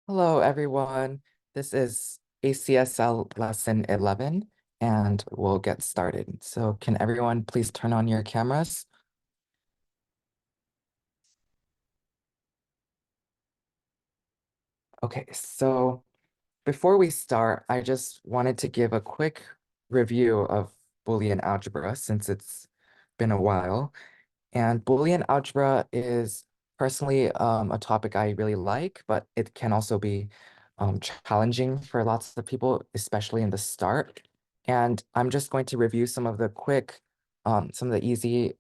Hello, everyone. This is ACSL lesson 11, and we'll get started. So can everyone please turn on your cameras? Okay, so before we start, I just wanted to give a quick review of Boolean algebra since it's been a while. And Boolean algebra is personally a topic I really like, but it can also be challenging for lots of people, especially in the start. And I'm just going to review some of the easy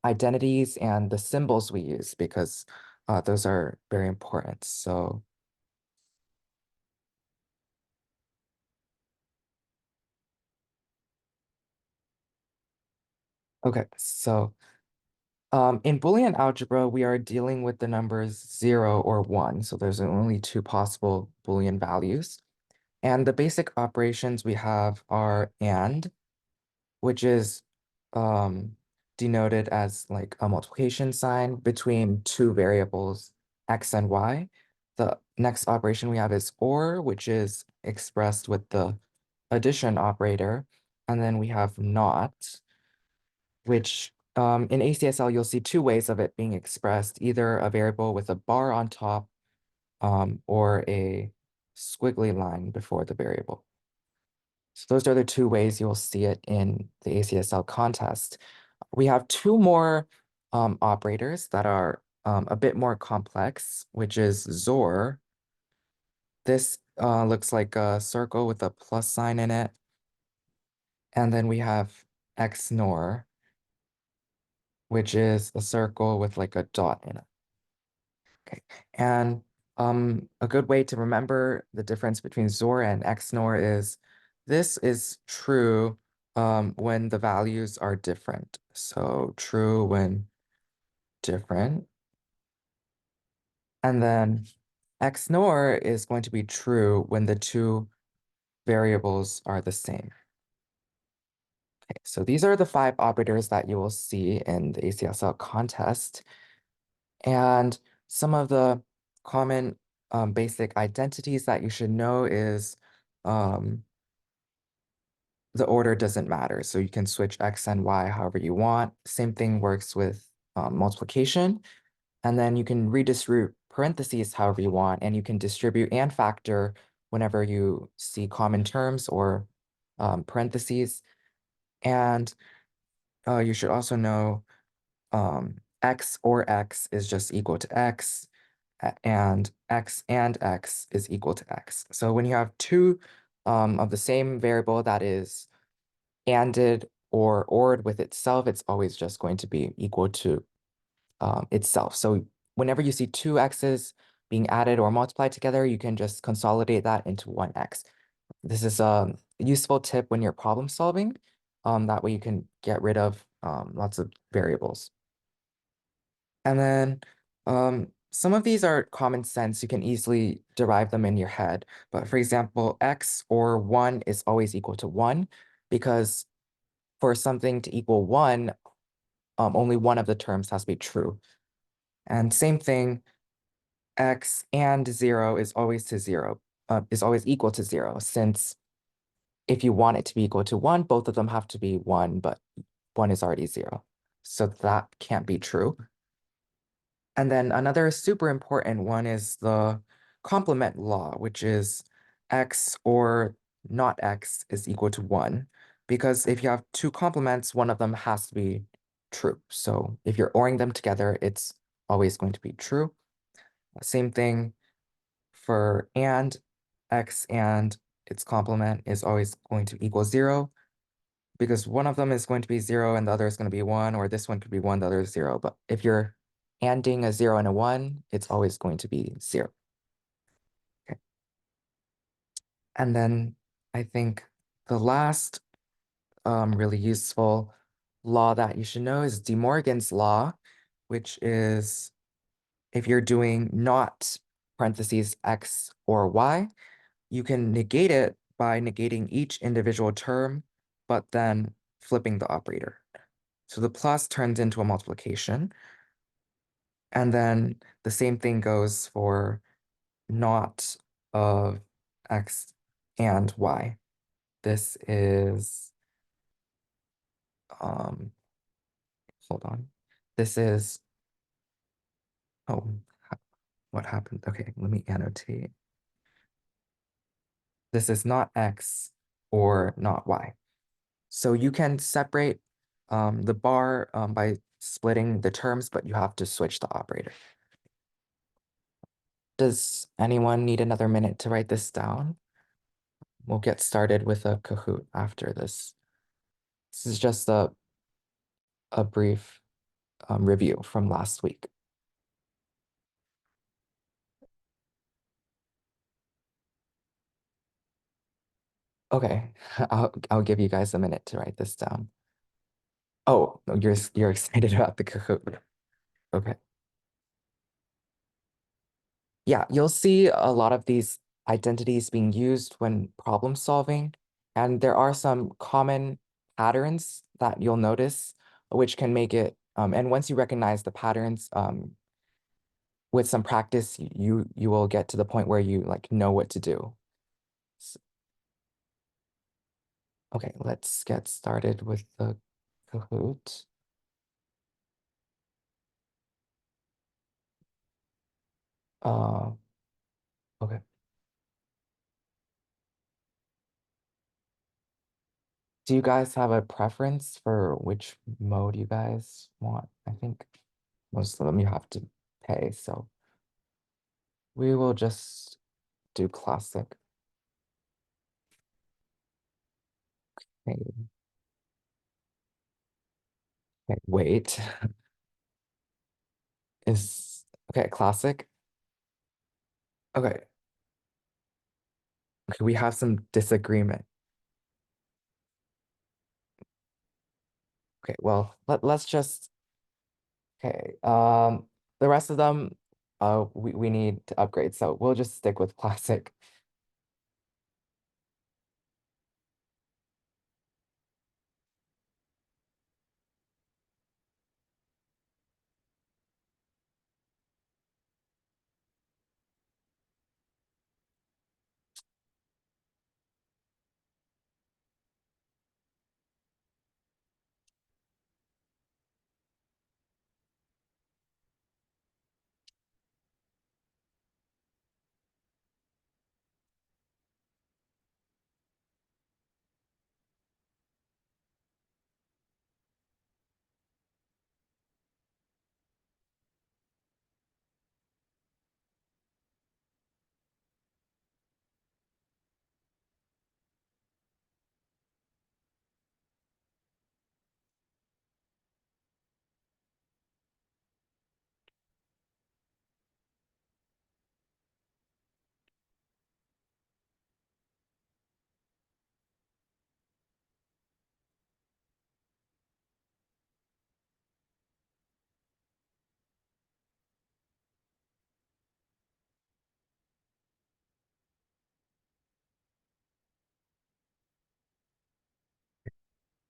identities and the symbols we use because those are very important. So, okay, so in Boolean algebra, we are dealing with the numbers 0 or 1. So there's only two possible Boolean values. And the basic operations we have are AND, which is um, denoted as like a multiplication sign between two variables, X and Y. The next operation we have is OR, which is expressed with the addition operator. And then we have NOT, which in ACSL, you'll see two ways of it being expressed, either a variable with a bar on top or a squiggly line before the variable. So those are the two ways you'll see it in the ACSL contest. We have two more operators that are a bit more complex, which is XOR. This looks like a circle with a plus sign in it. And then we have XNOR, which is a circle with like a dot in it. Okay, and a good way to remember the difference between XOR and XNOR is this is true when the values are different. So true when different. And then XNOR is going to be true when the two variables are the same. Okay, so these are the five operators that you will see in the ACSL contest. And some of the common basic identities that you should know is um, the order doesn't matter. So you can switch X and Y however you want. Same thing works with multiplication. And then you can redistribute parentheses however you want, and you can distribute and factor whenever you see common terms or parentheses. And you should also know X or X is just equal to X, and X and X is equal to X. So when you have two of the same variable that is ANDed or ORed with itself, it's always just going to be equal to itself. So whenever you see two X's being added or multiplied together, you can just consolidate that into one X. This is a useful tip when you're problem solving. That way you can get rid of lots of variables. And then some of these are common sense. You can easily derive them in your head. But for example, X or 1 is always equal to 1 because for something to equal 1, only one of the terms has to be true. And same thing, X and 0 is always is always equal to 0, since if you want it to be equal to 1, both of them have to be 1, but 1 is already 0. So that can't be true. And then another super important one is the complement law, which is X or not X is equal to 1. Because if you have two complements, one of them has to be true. So if you're ORing them together, it's always going to be true. Same thing for and X and its complement is always going to equal 0, because one of them is going to be 0 and the other is going to be 1, or this one could be 1, the other is 0. But if you're ANDing a 0 and a 1, it's always going to be 0. Okay. And then I think the last really useful law that you should know is De Morgan's law, which is if you're doing not parentheses X or Y, you can negate it by negating each individual term, but then flipping the operator. So the plus turns into a multiplication. And then the same thing goes for not of x and y. This is, hold on. This is, oh, what happened? Okay, let me annotate. This is not x or not y. So you can separate the bar by splitting the terms, but you have to switch the operator. Does anyone need another minute to write this down? We'll get started with a Kahoot after this. This is just a brief review from last week. Okay, I'll give you guys a minute to write this down. Oh, no, you're excited about the Kahoot. Okay. Yeah, you'll see a lot of these identities being used when problem solving, and there are some common patterns that you'll notice, which can make it, and once you recognize the patterns, with some practice, you will get to the point where you like know what to do. Okay, let's get started with the Kahoot. Okay. Do you guys have a preference for which mode you guys want? I think most of them you have to pay, so we will just do classic. Okay, okay, wait. Is okay, classic. Okay. Okay, we have some disagreement. Okay, well, let's just okay. The rest of them we need to upgrade, so we'll just stick with classic.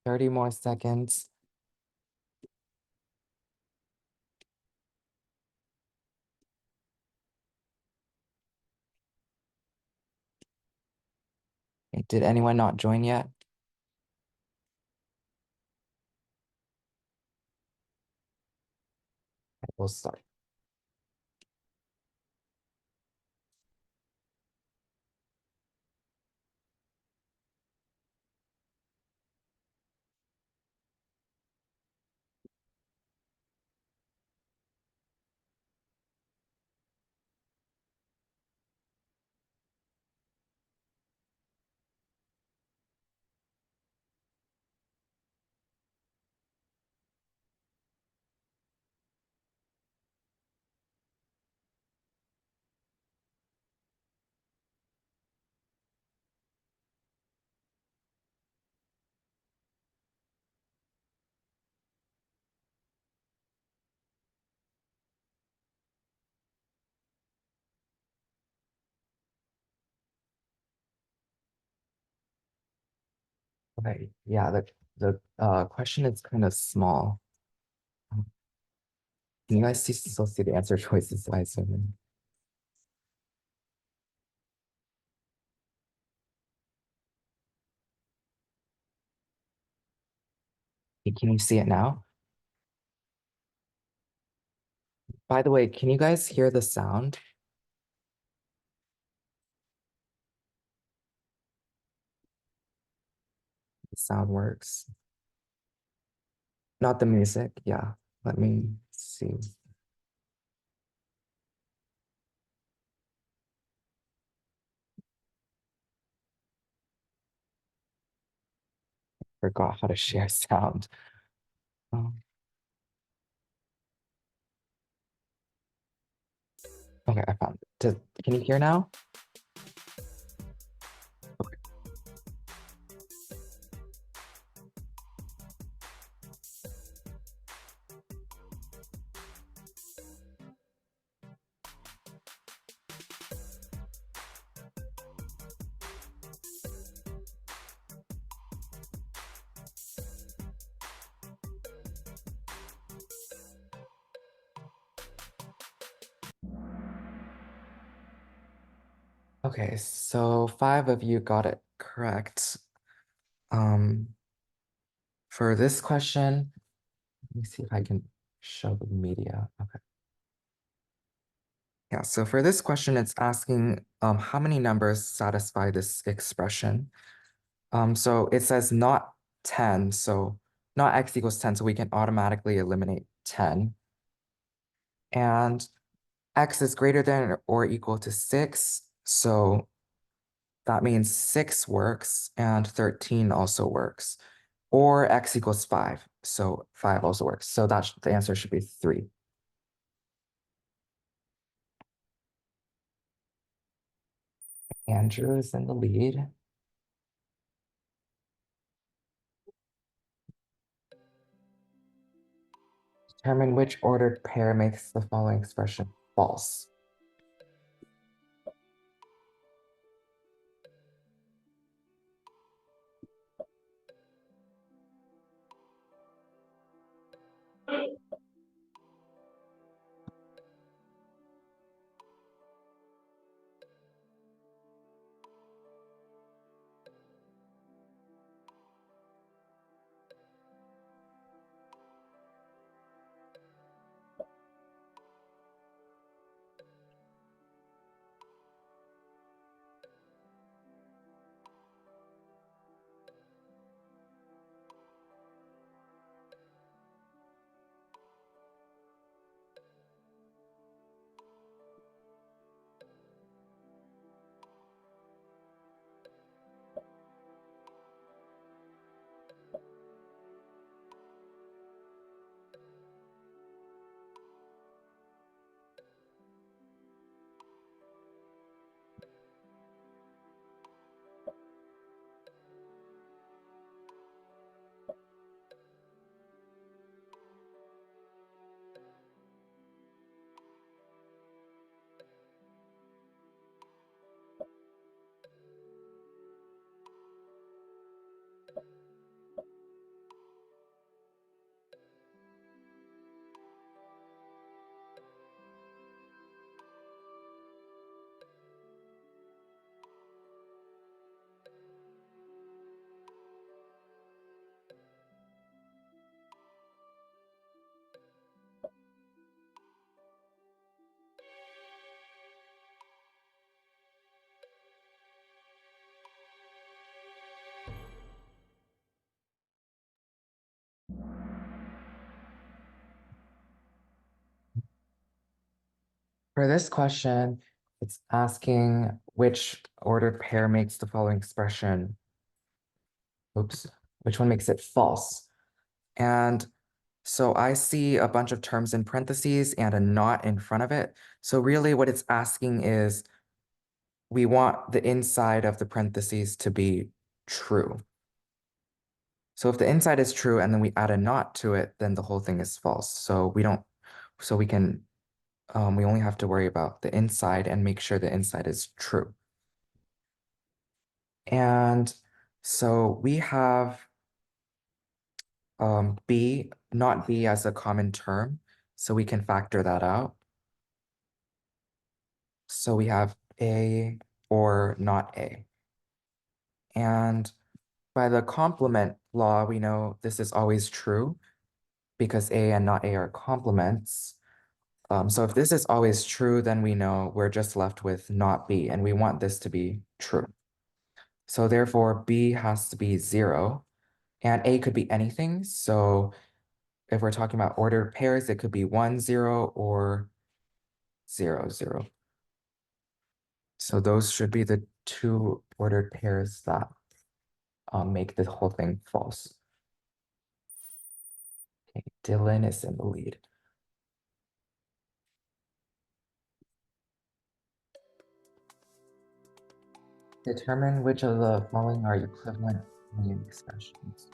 30 more seconds. Okay, did anyone not join yet? We'll start. Okay, yeah, the question is kind of small. Can you guys still see the answer choices? I assume. Can you see it now? By the way, can you guys hear the sound? The sound works. Not the music, yeah. Let me see. Forgot how to share sound. Um, okay, I found it. Can you hear now? Okay. Okay, so 5 of you got it correct. For this question, let me see if I can show the media. Okay. Yeah, so for this question, it's asking how many numbers satisfy this expression. So it says not 10, so not x equals 10, so we can automatically eliminate 10. And x is greater than or equal to 6, so that means 6 works and 13 also works. Or x equals 5, so 5 also works. So the answer should be 3. Andrew is in the lead. Determine which ordered pair makes the following expression false. For this question, it's asking which ordered pair makes the following expression. Oops, which one makes it false? And so I see a bunch of terms in parentheses and a not in front of it. So really what it's asking is we want the inside of the parentheses to be true. So if the inside is true and then we add a not to it, then the whole thing is false. So we only have to worry about the inside and make sure the inside is true. And so we have B, not B as a common term, so we can factor that out. So we have A or not A. And by the complement law, we know this is always true because A and not A are complements. So if this is always true, then we know we're just left with not B, and we want this to be true. So therefore, B has to be 0, and A could be anything. So if we're talking about ordered pairs, it could be 1, 0, or 0, 0. So those should be the two ordered pairs that make the whole thing false. Okay, Dylan is in the lead. Determine which of the following are equivalent Boolean expressions.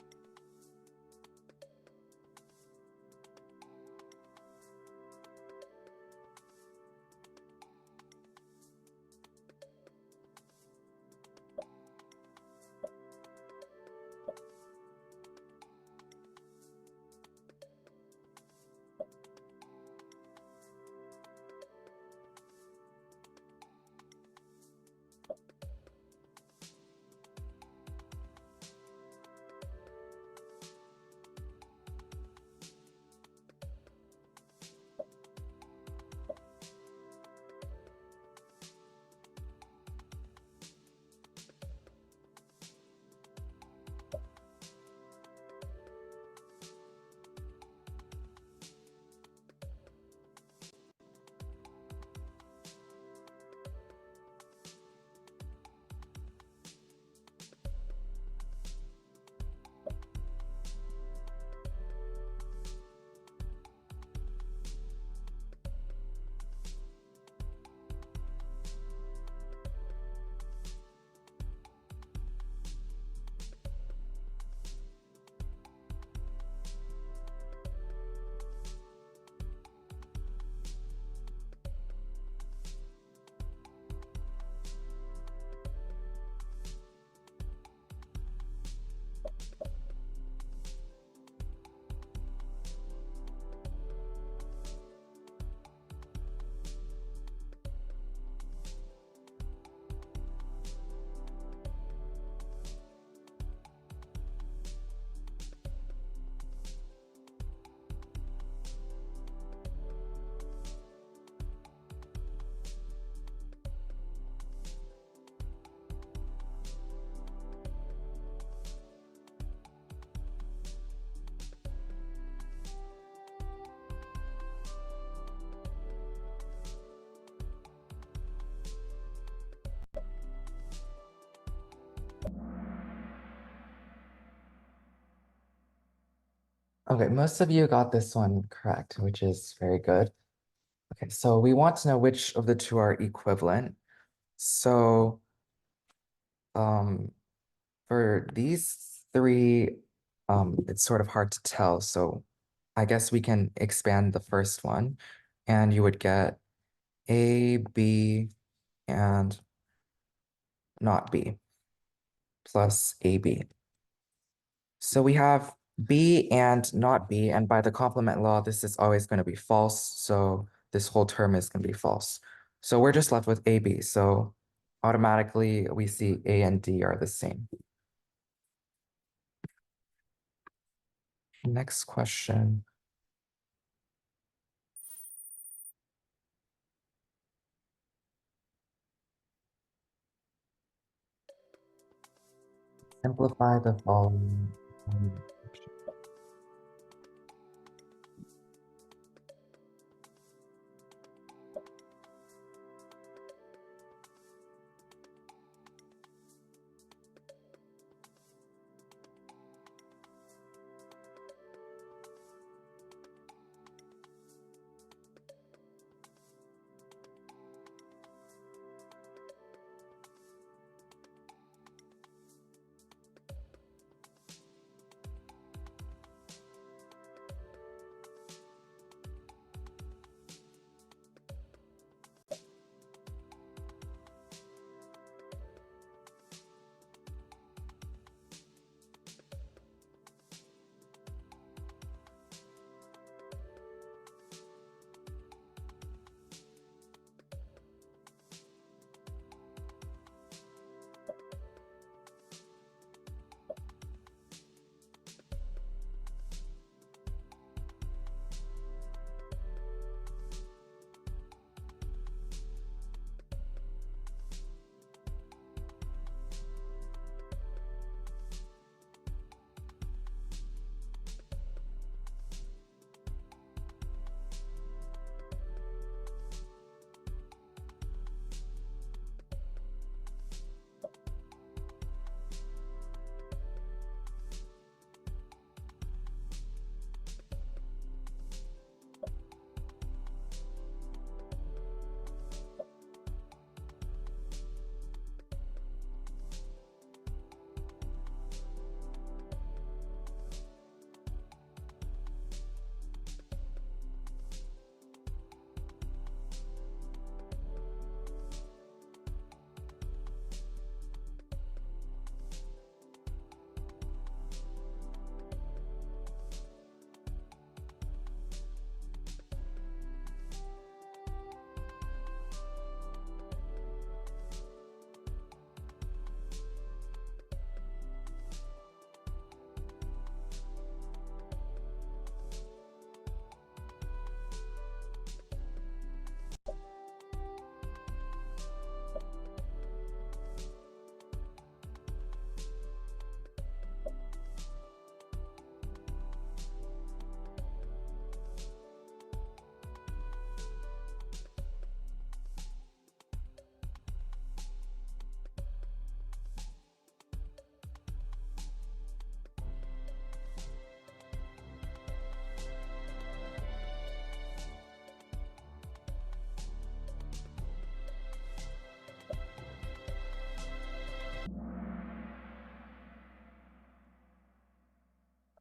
Okay, most of you got this one correct, which is very good. Okay, so we want to know which of the two are equivalent. So for these three, it's sort of hard to tell. So I guess we can expand the first one, and you would get A, B, and not B plus AB. So we have B and not B, and by the complement law, this is always going to be false. So this whole term is going to be false. So we're just left with AB. So automatically we see A and D are the same. Next question. Simplify the following.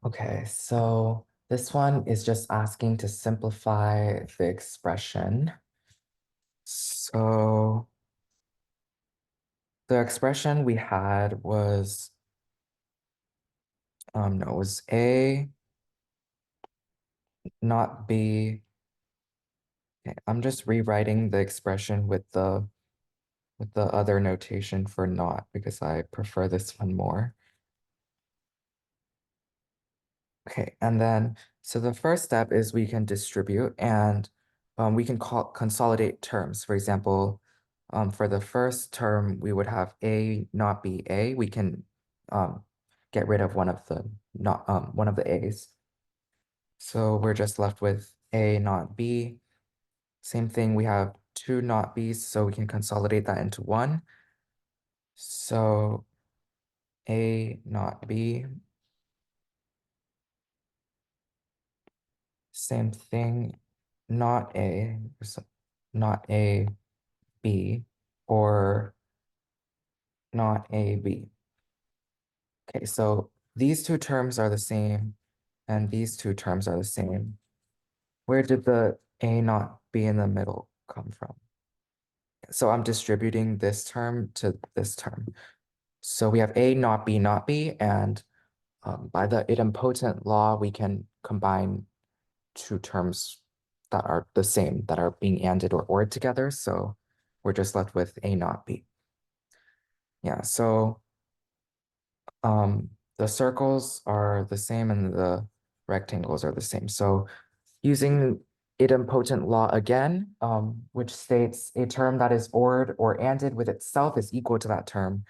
Okay, so this one is just asking to simplify the expression. So the expression we had was, no, it was A, not B. Okay, I'm just rewriting the expression with the other notation for not because I prefer this one more. Okay, and then, so the first step is we can distribute and we can consolidate terms. For example, for the first term, we would have A not be A. We can get rid of one of the not one of the A's. So we're just left with A not B. Same thing, we have two not B's, so we can consolidate that into one. So A not B. Same thing, not A, not A, B, or not A, B. Okay, so these two terms are the same, and these two terms are the same. Where did the A not B in the middle come from? So I'm distributing this term to this term. So we have A not B, and by the idempotent law, we can combine two terms that are the same, that are being anded or ORed together. So we're just left with A not B. Yeah, so the circles are the same and the rectangles are the same. So using idempotent law again, which states a term that is ORed or ANDed with itself is equal to that term,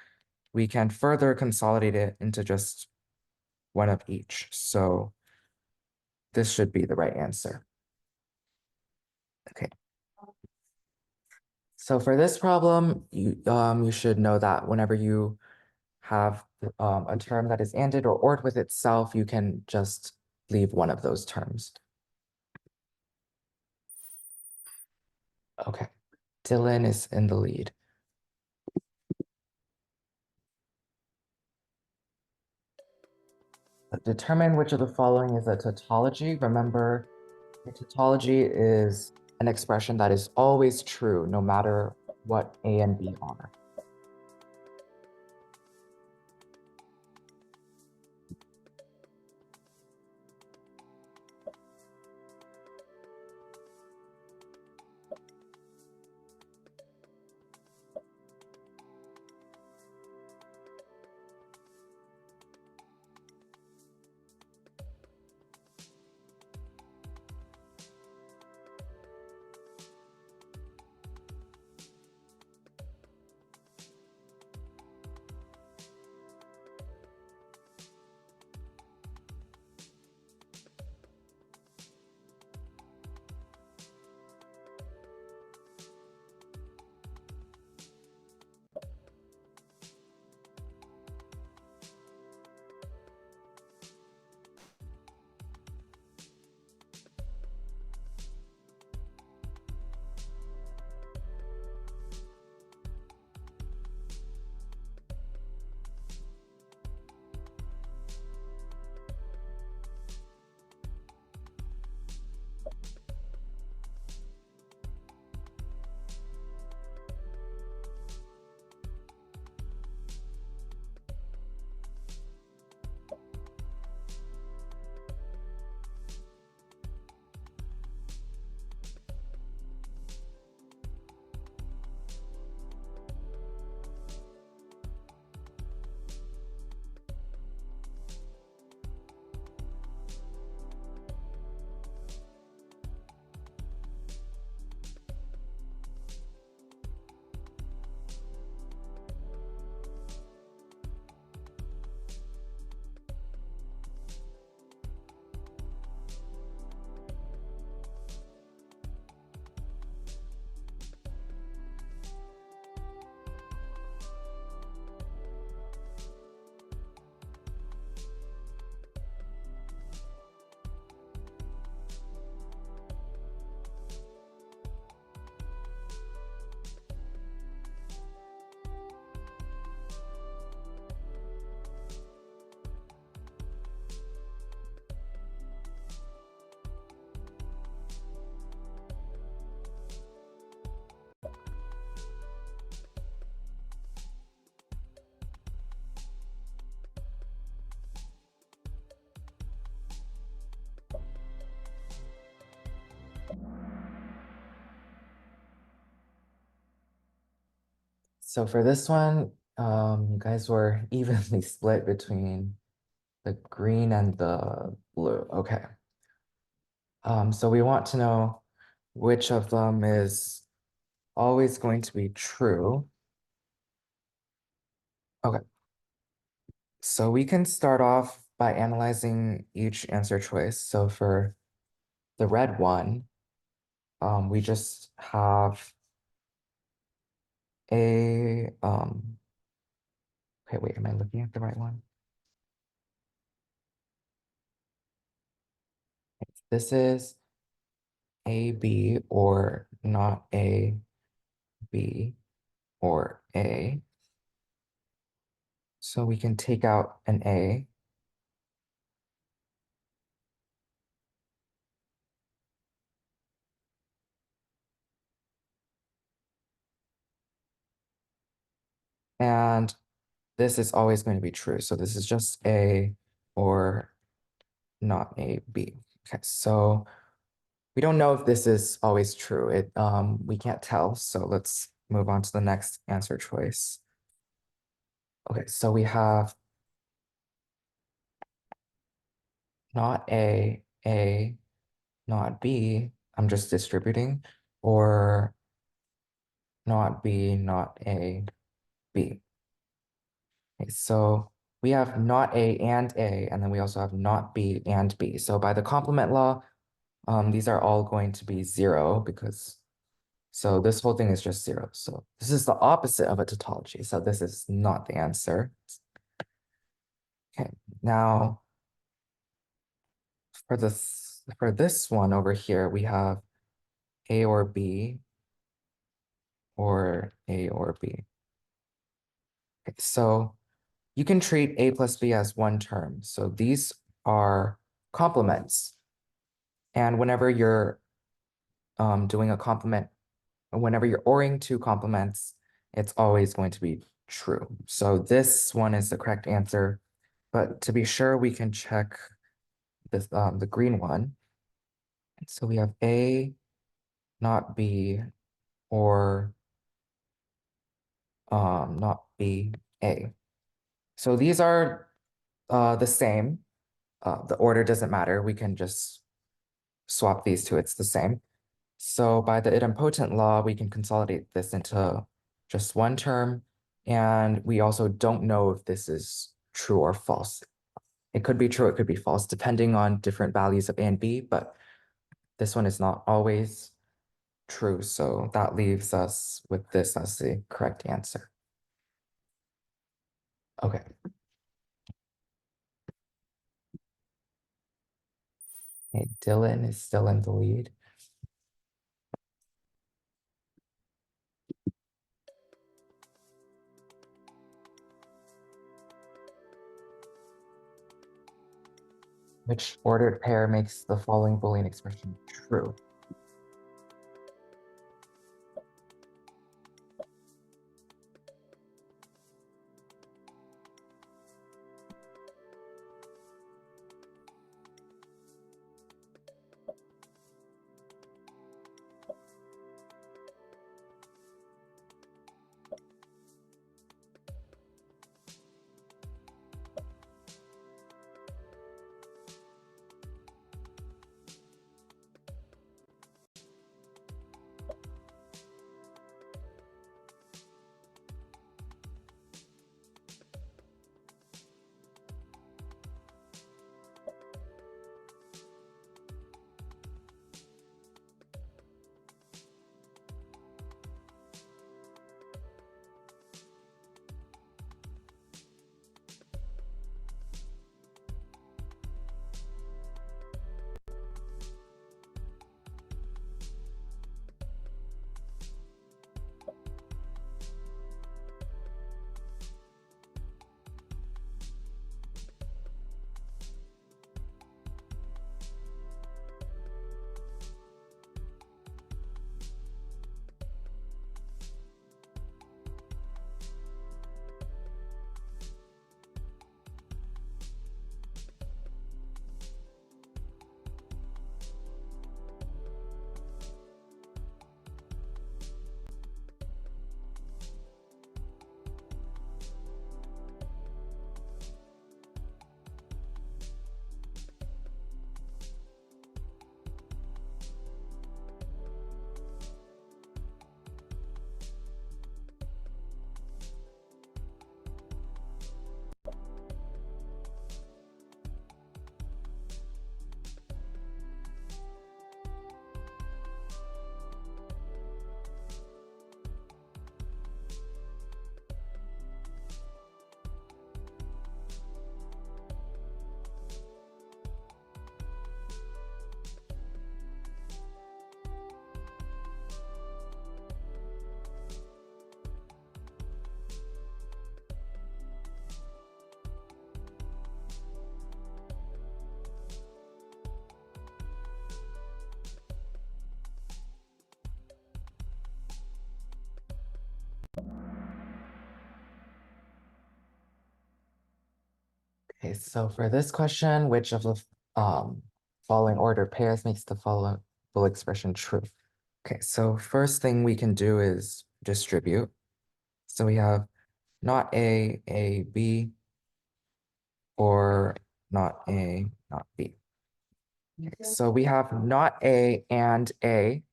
we can further consolidate it into just one of each. So this should be the right answer. Okay. So for this problem, you should know that whenever you have a term that is ANDed or ORed with itself, you can just leave one of those terms. Okay, Dylan is in the lead. Determine which of the following is a tautology. Remember, a tautology is an expression that is always true, no matter what A and B are. So for this one, you guys were evenly split between the green and the blue. Okay. So we want to know which of them is always going to be true. Okay. So we can start off by analyzing each answer choice. So for the red one, we just have okay, wait, am I looking at the right one? This is A, B, or not A, B, or A. So we can take out an A. And this is always going to be true. So this is just A or not A, B. Okay, so we don't know if this is always true. We can't tell. So let's move on to the next answer choice. Okay, so we have not A, not B. I'm just distributing, or not B, not A, B. Okay, so we have not A, and then we also have not B and B. So by the complement law, these are all going to be 0 because, so this whole thing is just 0. So this is the opposite of a tautology. So this is not the answer. Okay, now for this one over here, we have A or B or A or B. Okay, so you can treat A plus B as one term. So these are complements. And whenever you're doing a complement, whenever you're ORing two complements, it's always going to be true. So this one is the correct answer. But to be sure, we can check this, the green one. So we have A, not B, or not B, A. So these are the same. The order doesn't matter. We can just swap these two. It's the same. So by the idempotent law, we can consolidate this into just one term. And we also don't know if this is true or false. It could be true, it could be false, depending on different values of A and B, but this one is not always true. So that leaves us with this as the correct answer. Okay. Okay, Dylan is still in the lead. Which ordered pair makes the following Boolean expression true? Okay, so for this question, which of the following ordered pairs makes the following full expression true? Okay, so first thing we can do is distribute. So we have not A, B, or not A, not B. Okay, so we have not A and A.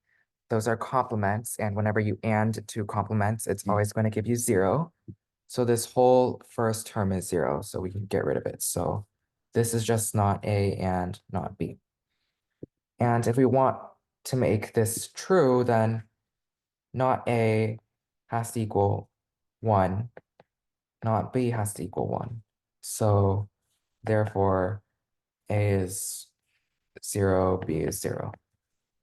Those are complements, and whenever you and two complements, it's always going to give you 0. So this whole first term is 0, so we can get rid of it. So this is just not A and not B. And if we want to make this true, then not A has to equal 1, not B has to equal 1. So therefore, A is 0, B is 0.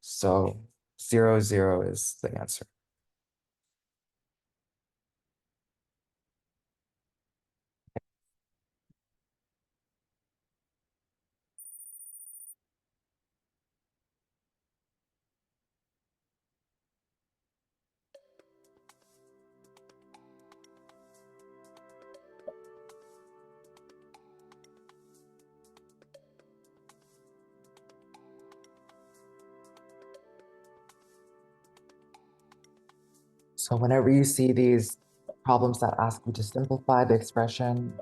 So 0, 0 is the answer. So whenever you see these problems that ask you to simplify the expression,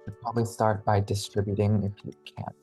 you probably start by distributing if you can.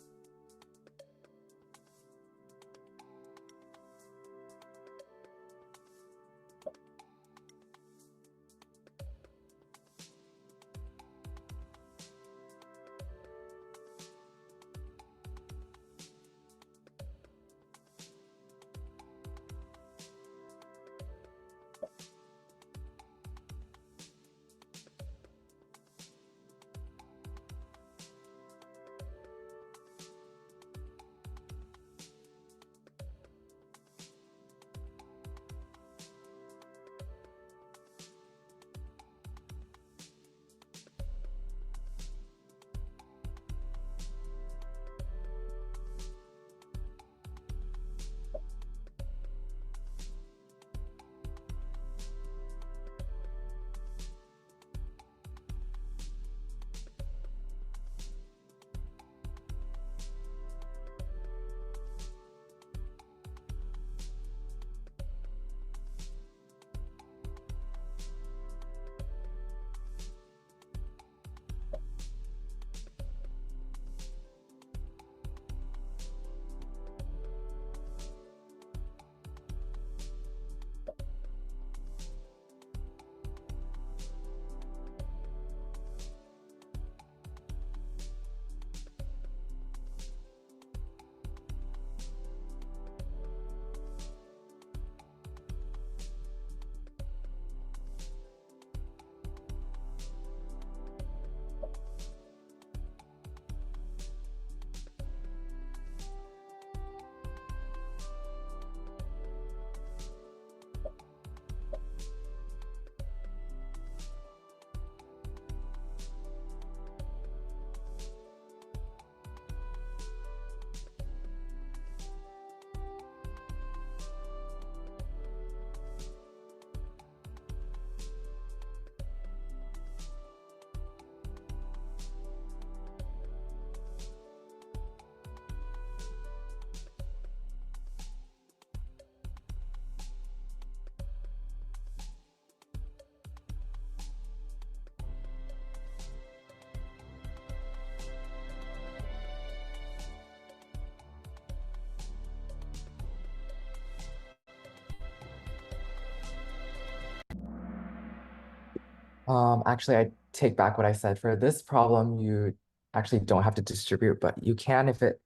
Actually, I take back what I said. For this problem, you actually don't have to distribute, but you can if it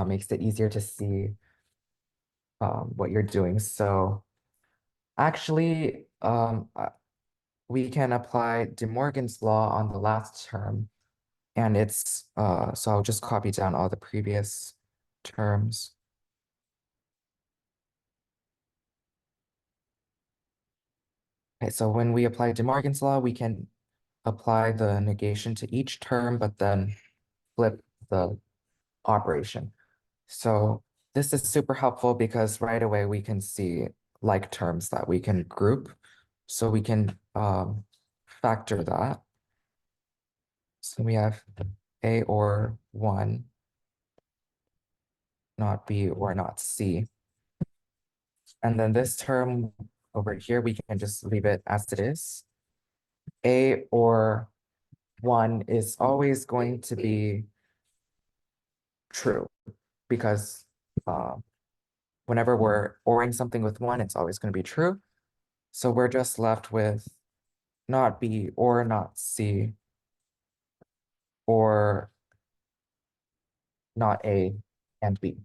makes it easier to see what you're doing. So actually, we can apply De Morgan's law on the last term, and it's, so I'll just copy down all the previous terms. Okay, so when we apply De Morgan's law, we can apply the negation to each term, but then flip the operation. So this is super helpful because right away we can see like terms that we can group. So we can factor that. So we have A or 1, not B or not C. And then this term over here, we can just leave it as it is. A or 1 is always going to be true because whenever we're ORing something with 1, it's always going to be true. So we're just left with not B or not C or not A and B.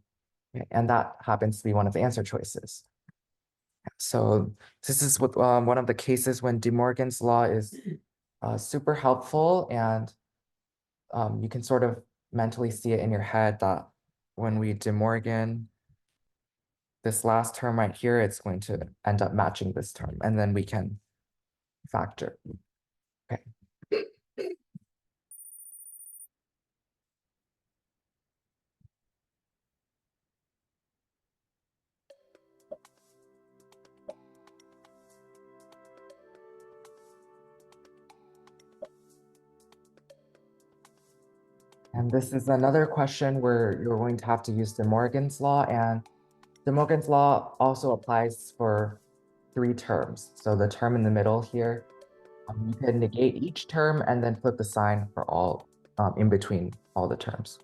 Okay, and that happens to be one of the answer choices. So this is what one of the cases when De Morgan's law is super helpful, and you can sort of mentally see it in your head that when we De Morgan this last term right here, it's going to end up matching this term, and then we can factor. Okay. And this is another question where you're going to have to use De Morgan's law, and De Morgan's law also applies for 3 terms. So the term in the middle here, you can negate each term and then flip the sign for all in between all the terms.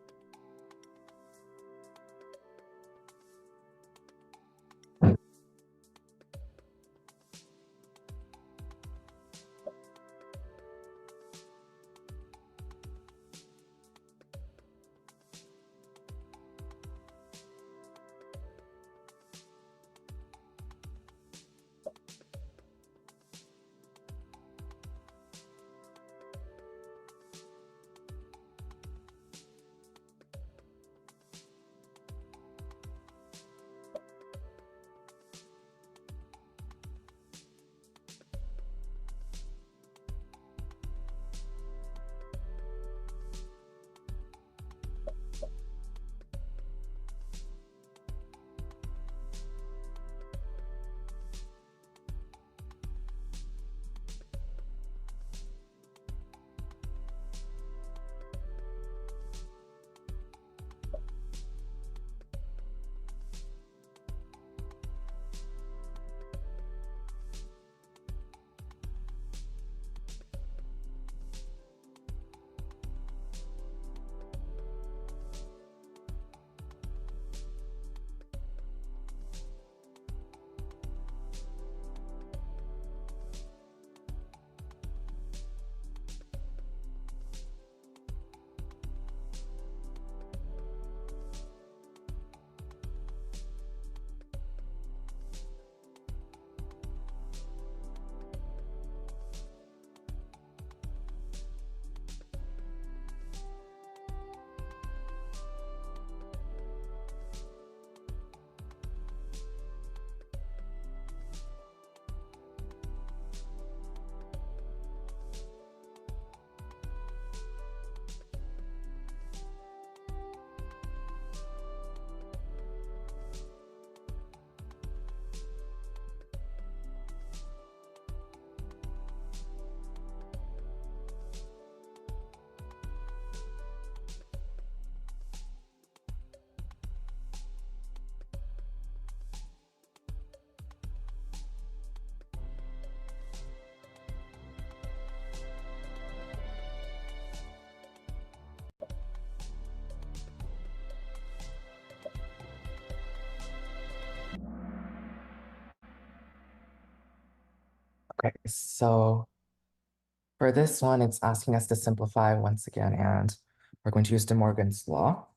Okay, so for this one, it's asking us to simplify once again, and we're going to use De Morgan's law.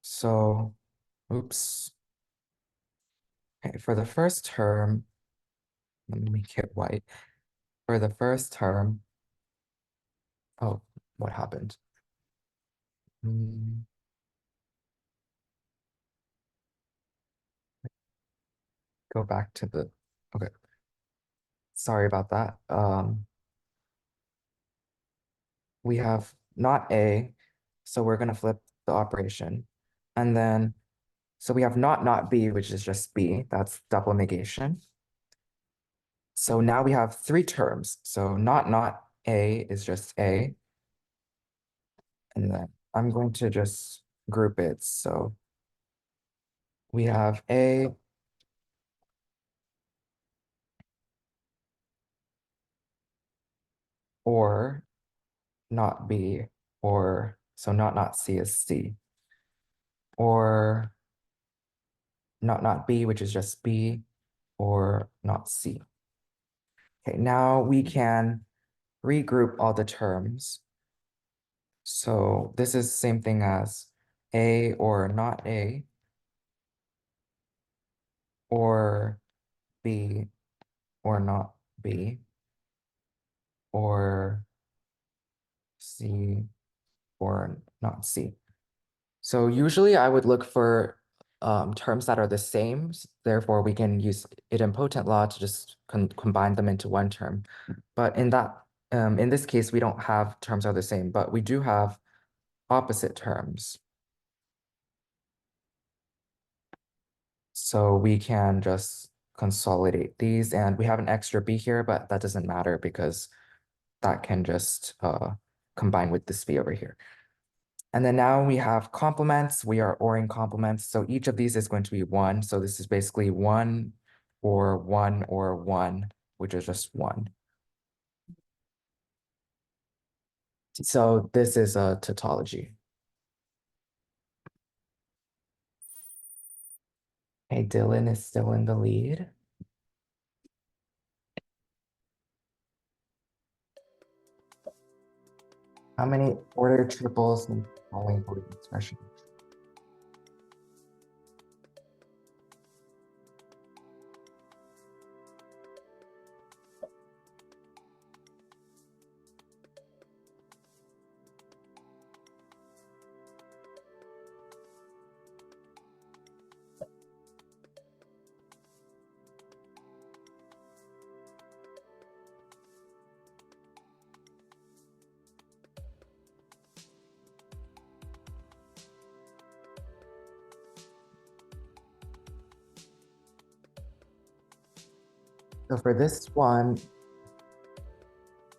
So, oops. Okay, for the first term, let me make it white. For the first term, oh, what happened? Go back to the, okay. Sorry about that. We have not A, so we're gonna flip the operation. And then, so we have not B, which is just B, that's double negation. So now we have 3 terms. So not A is just A. And then I'm going to just group it. So we have A or not B, or so not C is C, or not B, which is just B, or not C. Okay, now we can regroup all the terms. So this is the same thing as A or not A, or B or not B, or C or not C. So usually I would look for terms that are the same. Therefore, we can use idempotent law to just combine them into one term. But in this case, we don't have terms are the same, but we do have opposite terms. So we can just consolidate these, and we have an extra b here, but that doesn't matter because that can just combine with this b over here. And then now we have complements. We are ORing complements. So each of these is going to be one. So this is basically one, which is just one. So this is a tautology. Hey, Dylan is still in the lead. How many ordered triples in the following Boolean expression? So for this one,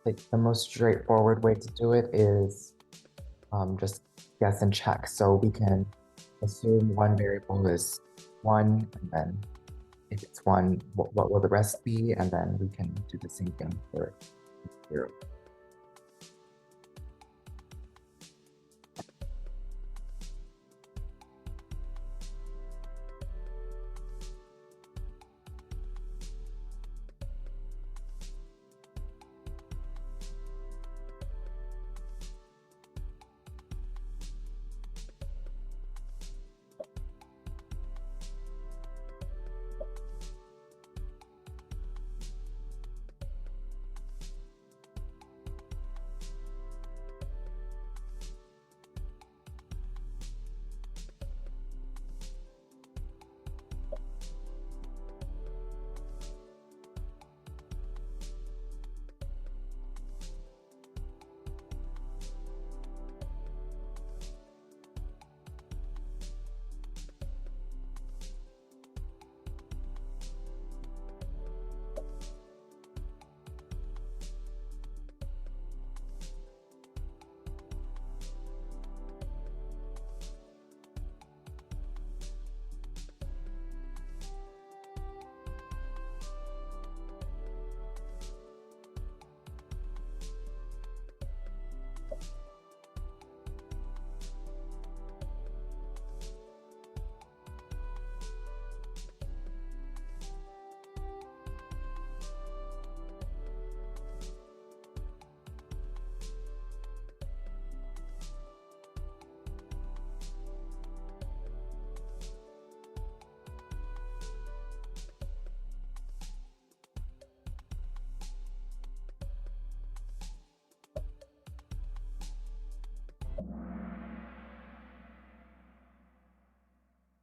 like the most straightforward way to do it is just guess and check. So we can assume one variable is one, and then if it's one, what will the rest be? And then we can do the same thing for 0.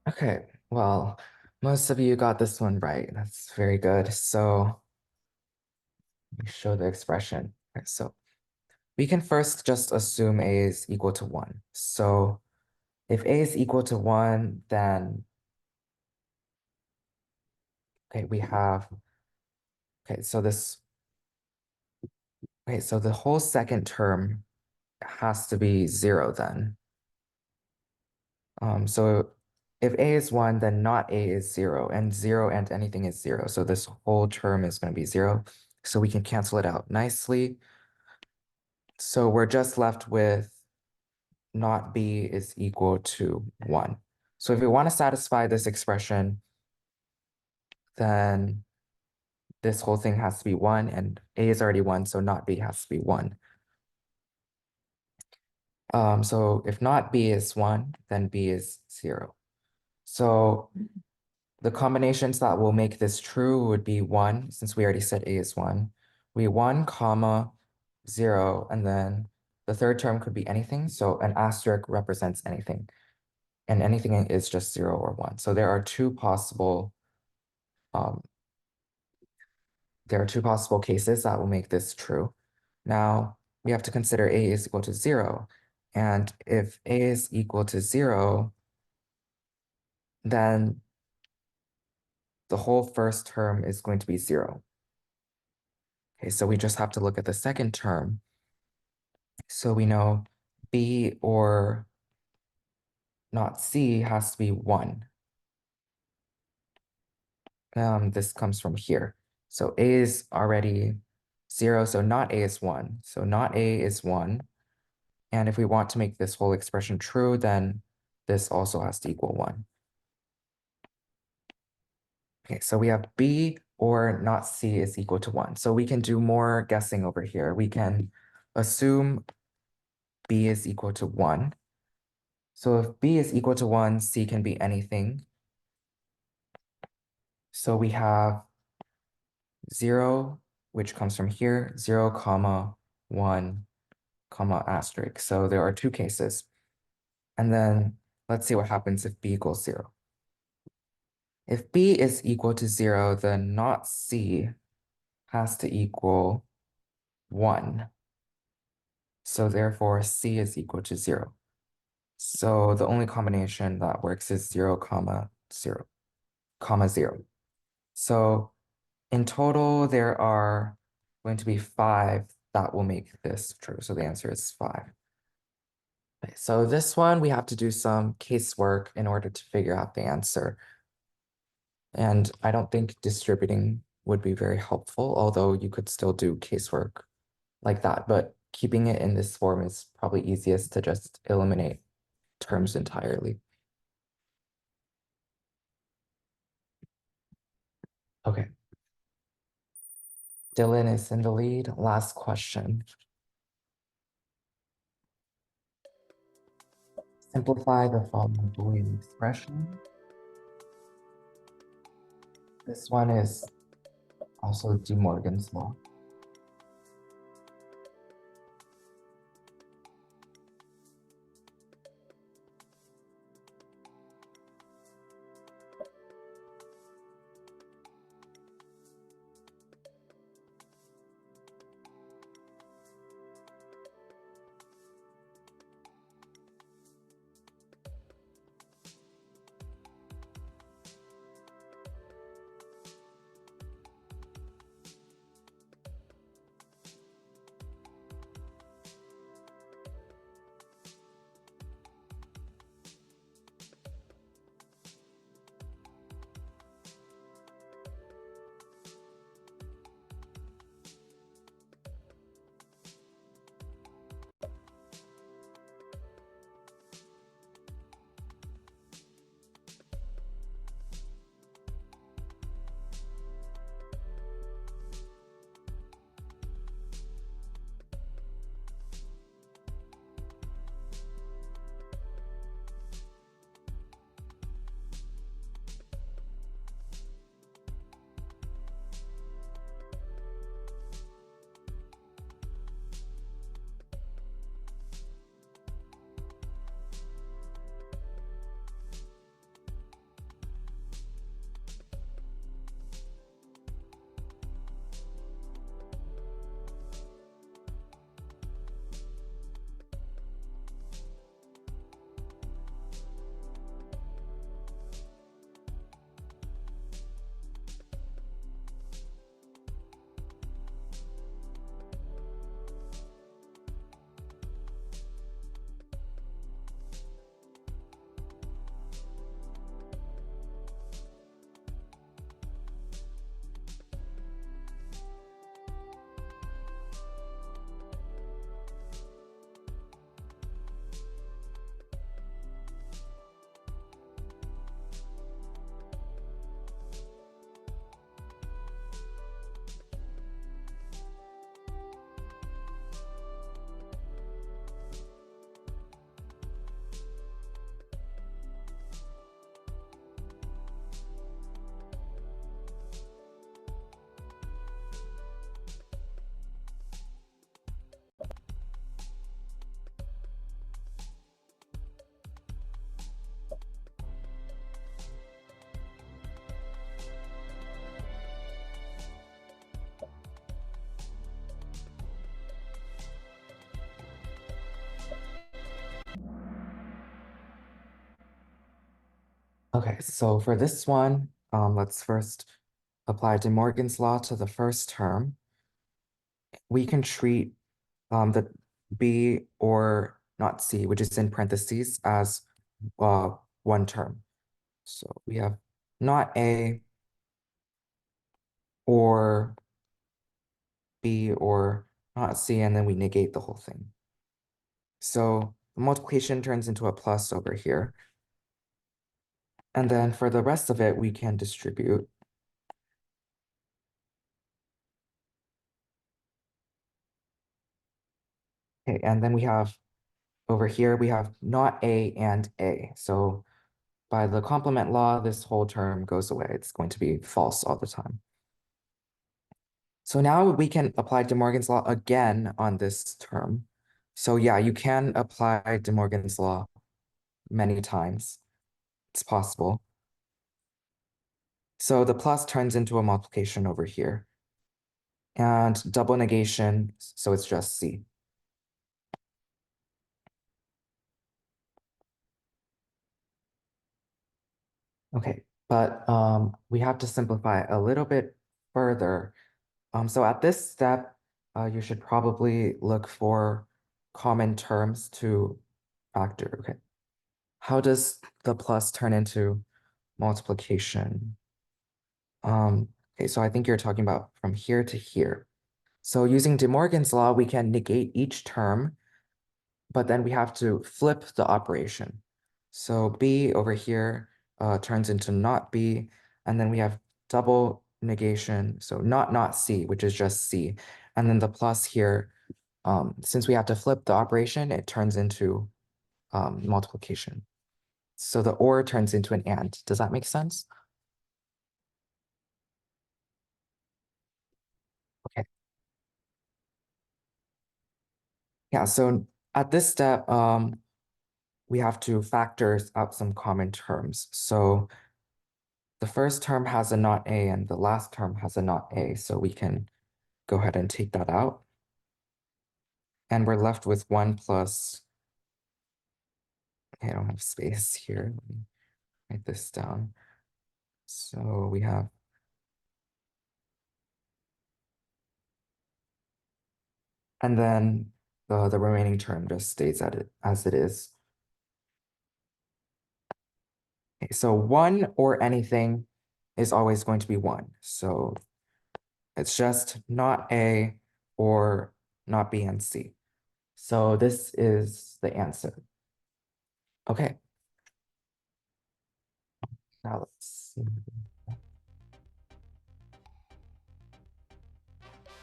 Okay, well, most of you got this one right. That's very good. So let me show the expression. Okay, so we can first just assume A is equal to 1. So if A is equal to 1, then okay, we have okay, so the whole second term has to be 0 then. So if A is 1, then not A is 0, and 0 and anything is 0. So this whole term is going to be 0. So we can cancel it out nicely. So we're just left with not B is equal to 1. So if we want to satisfy this expression, then this whole thing has to be 1, and A is already 1, so not B has to be 1. So if not B is 1, then B is 0. So the combinations that will make this true would be 1, since we already said A is 1. We 1, comma, 0, and then the third term could be anything. So an asterisk represents anything, and anything is just 0 or 1. So there are two possible cases that will make this true. Now we have to consider A is equal to 0. And if A is equal to 0, then the whole first term is going to be 0. Okay, so we just have to look at the second term. So we know B or not C has to be 1. This comes from here. So A is already 0, so not A is 1. So not A is 1. And if we want to make this whole expression true, then this also has to equal 1. Okay, so we have B or not C is equal to 1. So we can do more guessing over here. We can assume B is equal to 1. So if B is equal to 1, C can be anything. So we have 0, which comes from here, 0, comma, 1, comma, asterisk. So there are two cases. And then let's see what happens if B equals 0. If B is equal to 0, then not C has to equal 1. So therefore, C is equal to 0. So the only combination that works is 0, comma, 0, comma, 0. So in total, there are going to be 5 that will make this true. So the answer is 5. Okay, so this one, we have to do some casework in order to figure out the answer. And I don't think distributing would be very helpful, although you could still do casework like that. But keeping it in this form is probably easiest to just eliminate terms entirely. Okay. Dylan is in the lead. Last question. Simplify the following Boolean expression. This one is also De Morgan's law. Okay, so for this one, let's first apply De Morgan's law to the first term. We can treat the B or not C, which is in parentheses, as one term. So we have not A or B or not C, and then we negate the whole thing. So the multiplication turns into a plus over here. And then for the rest of it, we can distribute. Okay, and then we have over here, we have not A and A. So by the complement law, this whole term goes away. It's going to be false all the time. So now we can apply De Morgan's law again on this term. So yeah, you can apply De Morgan's law many times. It's possible. So the plus turns into a multiplication over here. And double negation, so it's just C. Okay, but we have to simplify a little bit further. So at this step, you should probably look for common terms to factor. Okay, how does the plus turn into multiplication? Okay, so I think you're talking about from here to here. So using De Morgan's law, we can negate each term, but then we have to flip the operation. So B over here turns into not B, and then we have double negation, so not C, which is just C. And then the plus here, since we have to flip the operation, it turns into multiplication. So the or turns into an and. Does that make sense? Okay. Yeah, so at this step, we have to factor out some common terms. So the first term has a not A and the last term has a not A, so we can go ahead and take that out. And we're left with 1 plus, I don't have space here. Let me write this down. So we have, and then the remaining term just stays as it is. Okay, so 1 or anything is always going to be 1. So it's just not A or not B and C. So this is the answer. Okay. Now let's see.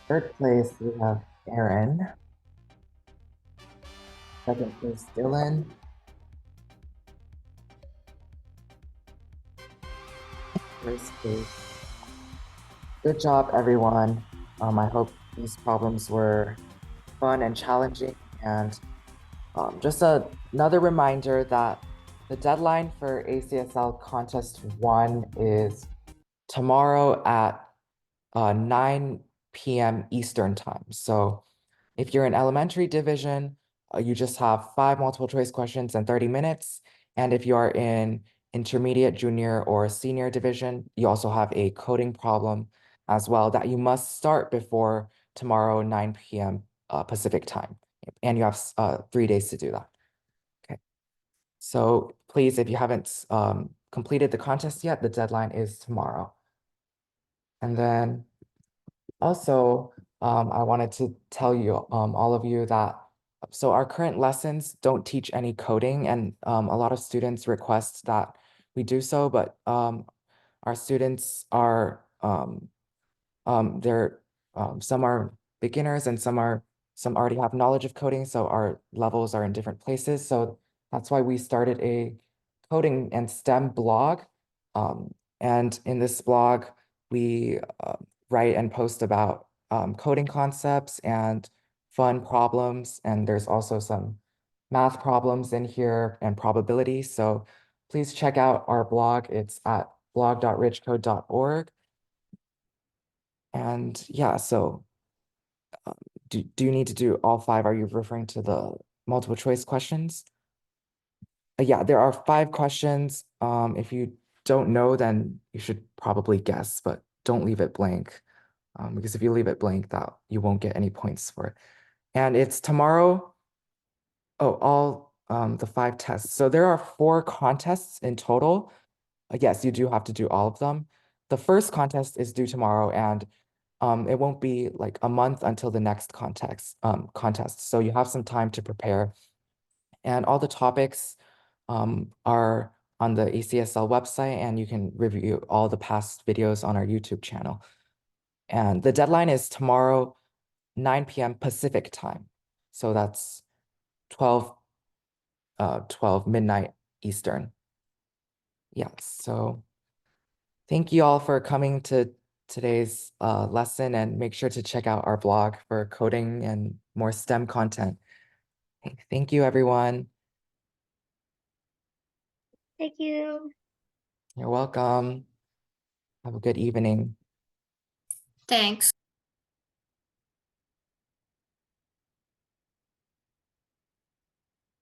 Third place, we have Aaron. Second place, Dylan. First place. Good job, everyone. I hope these problems were fun and challenging. And just another reminder that the deadline for ACSL Contest 1 is tomorrow at 9 p.m. Eastern time. So if you're in elementary division, you just have 5 multiple choice questions and 30 minutes. And if you are in intermediate, junior, or senior division, you also have a coding problem as well that you must start before tomorrow, 9 p.m. Pacific time. And you have 3 days to do that. Okay. So please, if you haven't completed the contest yet, the deadline is tomorrow. And then also, I wanted to tell you, all of you that, so our current lessons don't teach any coding, and a lot of students request that we do so, but our students are, they're, some are beginners and some already have knowledge of coding, so our levels are in different places. So that's why we started a coding and STEM blog. And in this blog, we write and post about coding concepts and fun problems. And there's also some math problems in here and probability. So please check out our blog. It's at blog.richcode.org. And yeah, so do you need to do all 5? Are you referring to the multiple choice questions? Yeah, there are 5 questions. If you don't know, then you should probably guess, but don't leave it blank. Because if you leave it blank, that you won't get any points for it. And it's tomorrow. Oh, all the 5 tests. So there are 4 contests in total. Yes, you do have to do all of them. The first contest is due tomorrow, and it won't be like a month until the next contest. So you have some time to prepare. And all the topics are on the ACSL website, and you can review all the past videos on our YouTube channel. And the deadline is tomorrow, 9 p.m. Pacific time. So that's 12 midnight Eastern. Yeah, so thank you all for coming to today's lesson, and make sure to check out our blog for coding and more STEM content. Thank you, everyone. Thank you. You're welcome. Have a good evening. Thanks.